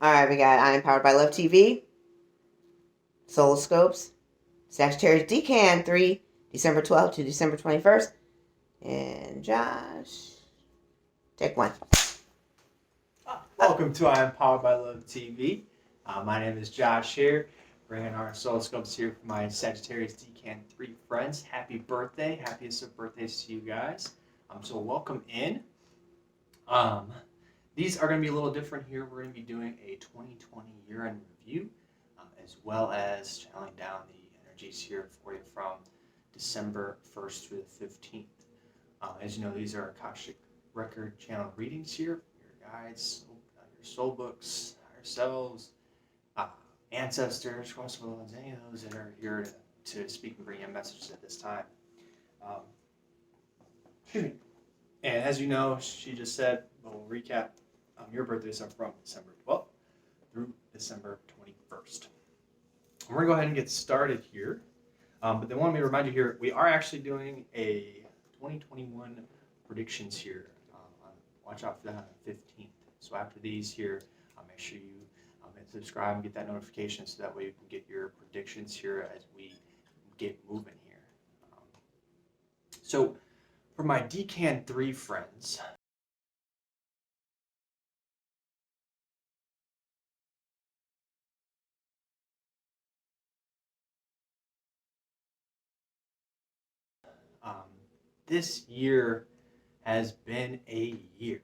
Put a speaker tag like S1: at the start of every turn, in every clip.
S1: All right, we got I Am Powered by Love TV, Solar Scopes, Sagittarius Decan 3, December 12th to December 21st. And Josh, take one.
S2: Welcome to I Am Powered by Love TV. My name is Josh here, bringing our solar scopes here for my Sagittarius Decan 3 friends. Happy birthday. Happiest of birthdays to you guys. So welcome in. These are going to be a little different here. We're going to be doing a 2020 year-end review, as well as channeling down the energies here for you from December 1st through the 15th. As you know, these are Akashic record channel readings here, your guides, your soul books, higher selves, ancestors, crossroads, any of those that are here to speak and bring in messages at this time. Excuse me. And as you know, she just said, we'll recap, your birthdays are from December 12th through December 21st. We're going to go ahead and get started here. But they wanted me to remind you here, we are actually doing a 2021 predictions here. Watch out for that on the 15th. So after these here, make sure you hit subscribe and get that notification so that way you can get your predictions here as we get moving here. So for my Decan 3 friends, this year has been a year.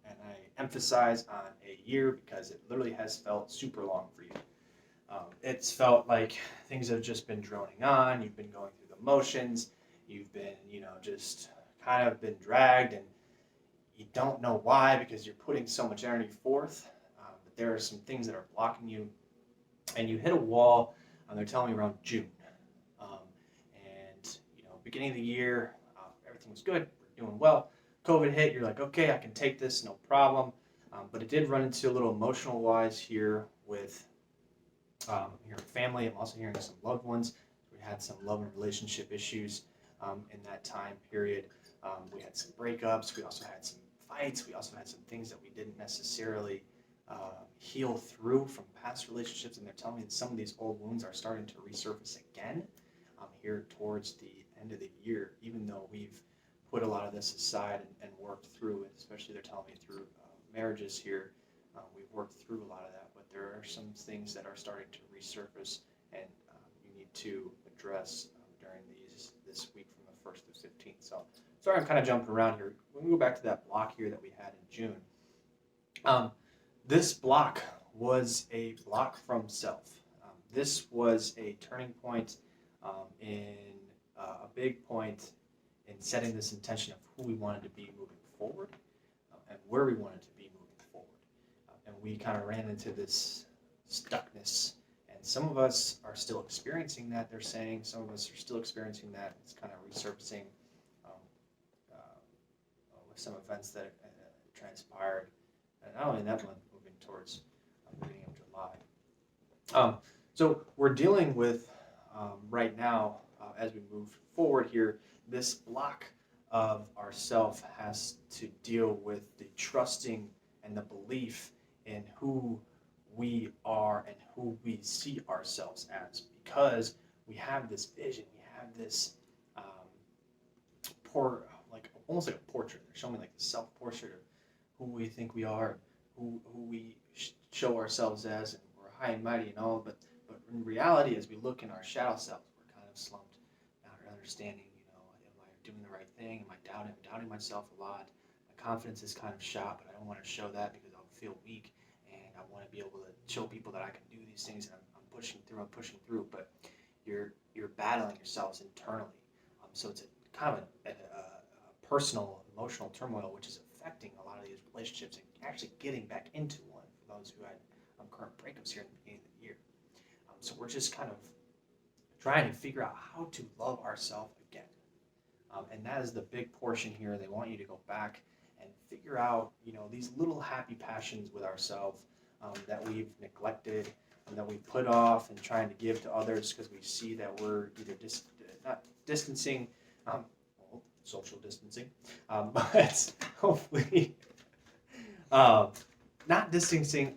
S2: And I emphasize on a year because it literally has felt super long for you. It's felt like things have just been droning on. You've been going through the motions. You've been, just kind of been dragged, and you don't know why because you're putting so much energy forth. But there are some things that are blocking you, and you hit a wall. They're telling me around June. Beginning of the year, everything was good. We're doing well. COVID hit. You're like, okay, I can take this, no problem. But it did run into a little emotional wise here with your family. I'm also hearing some loved ones. We had some love and relationship issues in that time period. We had some breakups. We also had some fights. We also had some things that we didn't necessarily heal through from past relationships. And they're telling me that some of these old wounds are starting to resurface again here towards the end of the year, even though we've put a lot of this aside and worked through it, especially they're telling me through marriages here. We've worked through a lot of that, but there are some things that are starting to resurface, and you need to address during this week from the 1st to 15th. So sorry I'm kind of jumping around here. When we go back to that block here that we had in June, this block was a block from self. This was a turning point in a big point in setting this intention of who we wanted to be moving forward and where we wanted to be moving forward. And we kind of ran into this stuckness. And some of us are still experiencing that, they're saying. Some of us are still experiencing that. It's kind of resurfacing with some events that transpired. And not only in that month, moving towards the beginning of July. So we're dealing with right now, as we move forward here, this block of ourself has to deal with the trusting and the belief in who we are and who we see ourselves as, because we have this vision, we have this almost like a portrait. They're showing me like the self-portrait of who we think we are, who we show ourselves as, and we're high and mighty and all, but in reality, as we look in our shadow selves, we're kind of slumped, not understanding, am I doing the right thing? Am I doubting myself a lot? My confidence is kind of shot, but I don't want to show that because I'll feel weak, and I want to be able to show people that I can do these things, and I'm pushing through, but you're battling yourselves internally. So it's a kind of a personal, emotional turmoil, which is affecting a lot of these relationships and actually getting back into one for those who had current breakups here in the beginning of the year. So we're just kind of trying to figure out how to love ourselves again. And that is the big portion here. They want you to go back and figure out, these little happy passions with ourselves that we've neglected and that we put off and trying to give to others because we see that we're either not distancing, social distancing, but hopefully not distancing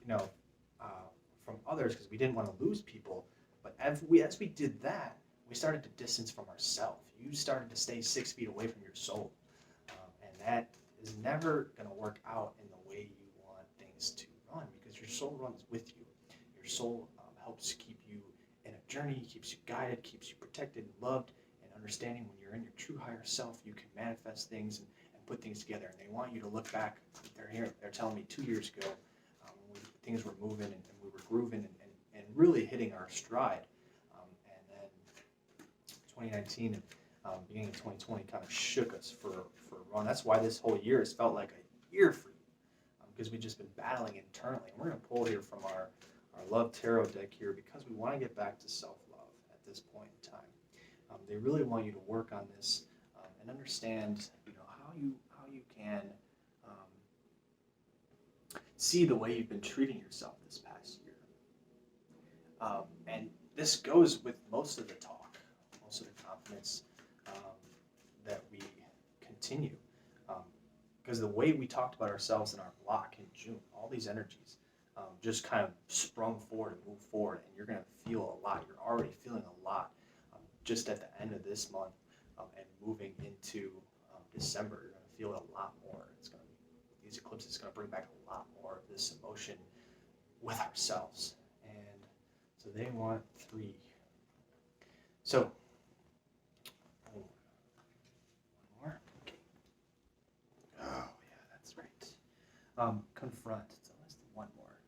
S2: from others because we didn't want to lose people. But as we did that, we started to distance from ourselves. You started to stay 6 feet away from your soul. And that is never going to work out in the way you want things to run, because your soul runs with you. Your soul helps keep you in a journey, keeps you guided, keeps you protected and loved, and understanding when you're in your true higher self, you can manifest things and put things together. And they want you to look back. They're telling me 2 years ago, things were moving and we were grooving and really hitting our stride. And then 2019 and beginning of 2020 kind of shook us for a run. That's why this whole year has felt like a year for you, because we've just been battling internally. And we're going to pull here from our Love Tarot deck here because we want to get back to self-love at this point in time. They really want you to work on this and understand, how you can see the way you've been treating yourself this past year. And this goes with most of the talk, most of the confidence that we continue. Because the way we talked about ourselves in our block in June, all these energies just kind of sprung forward and moved forward, and you're going to feel a lot. You're already feeling a lot just at the end of this month and moving into December. You're going to feel it a lot more. These eclipses going to bring back a lot more of this emotion with ourselves. And so they want 3. So, one more. Okay. Oh, yeah, that's right. Confront. So let's do one more.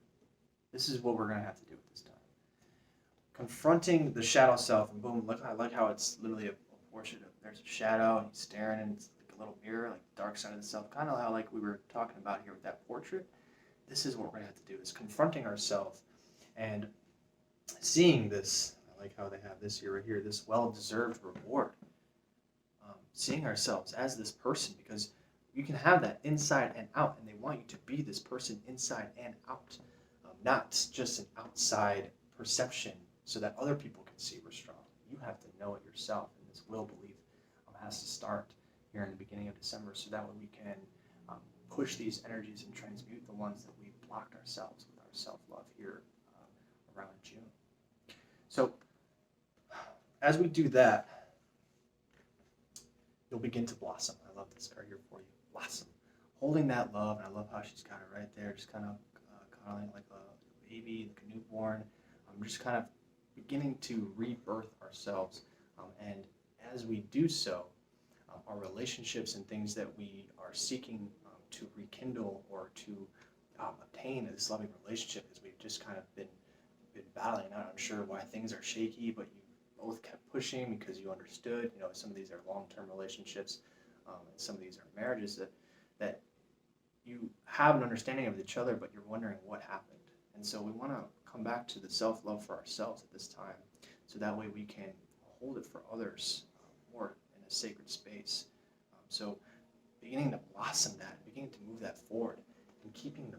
S2: This is what we're going to have to do at this time. Confronting the shadow self, and boom, I like how it's literally a portrait of, there's a shadow, and he's staring, and it's like a little mirror, like the dark side of the self, kind of how like we were talking about here with that portrait. This is what we're going to have to do, is confronting ourselves and seeing this. I like how they have this here, right here, this well-deserved reward. Seeing ourselves as this person, because you can have that inside and out, and they want you to be this person inside and out, not just an outside perception so that other people can see we're strong. You have to know it yourself, and this will belief has to start here in the beginning of December, so that way we can push these energies and transmute the ones that we blocked ourselves with our self-love here around June. So as we do that, you'll begin to blossom. I love this card here for you. Blossom. Holding that love, and I love how she's got it right there, just kind of cuddling like a baby, like a newborn. Just kind of beginning to rebirth ourselves. And as we do so, our relationships and things that we are seeking to rekindle or to obtain this loving relationship, as we've just kind of been battling. I'm not sure why things are shaky, but you both kept pushing because you understood. Some of these are long-term relationships, and some of these are marriages that you have an understanding of each other, but you're wondering what happened. And so we want to come back to the self-love for ourselves at this time, so that way we can hold it for others more in a sacred space. So beginning to blossom that, beginning to move that forward, and keeping the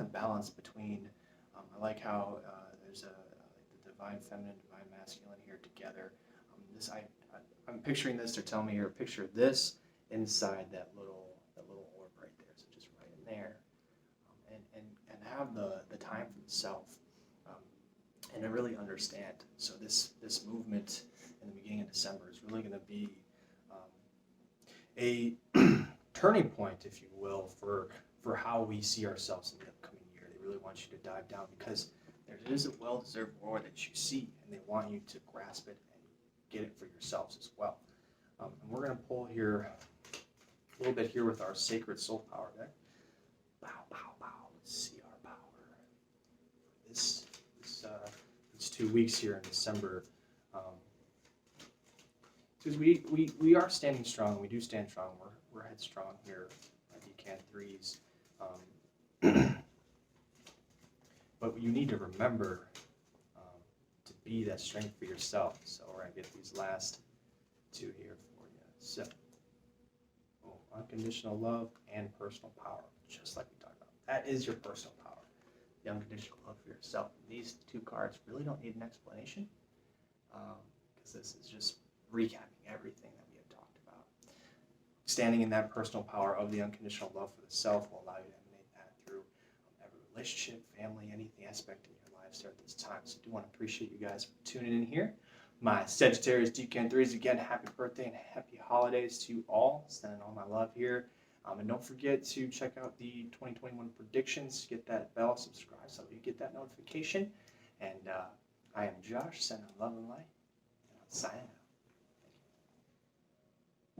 S2: balance between, I like how there's the divine feminine, divine masculine here together. I'm picturing this, they're telling me here, picture this inside that little orb right there, so just right in there. And have the time for the self, and to really understand. So this movement in the beginning of December is really going to be a turning point, if you will, for how we see ourselves in the upcoming year. They really want you to dive down, because there is a well-deserved reward that you see, and they want you to grasp it and get it for yourselves as well. And we're going to pull here a little bit here with our Sacred Soul Power deck. Bow, bow, bow. Let's see our power. These 2 weeks here in December, because we are standing strong. We do stand strong. We're headstrong here at Decan 3s. But you need to remember to be that strength for yourself. So we're going to get these last 2 here for you. So, unconditional love and personal power, just like we talked about. That is your personal power. The unconditional love for yourself. And these 2 cards really don't need an explanation, because this is just recapping everything that we have talked about. Standing in that personal power of the unconditional love for the self will allow you to emanate that through every relationship, family, anything aspect in your lives there at this time. So I do want to appreciate you guys for tuning in here. My Sagittarius Decan 3s, again, happy birthday and happy holidays to you all. Sending all my love here. And don't forget to check out the 2021 predictions. Get that bell, subscribe so you get that notification. And I am Josh, sending love and light. Signing out.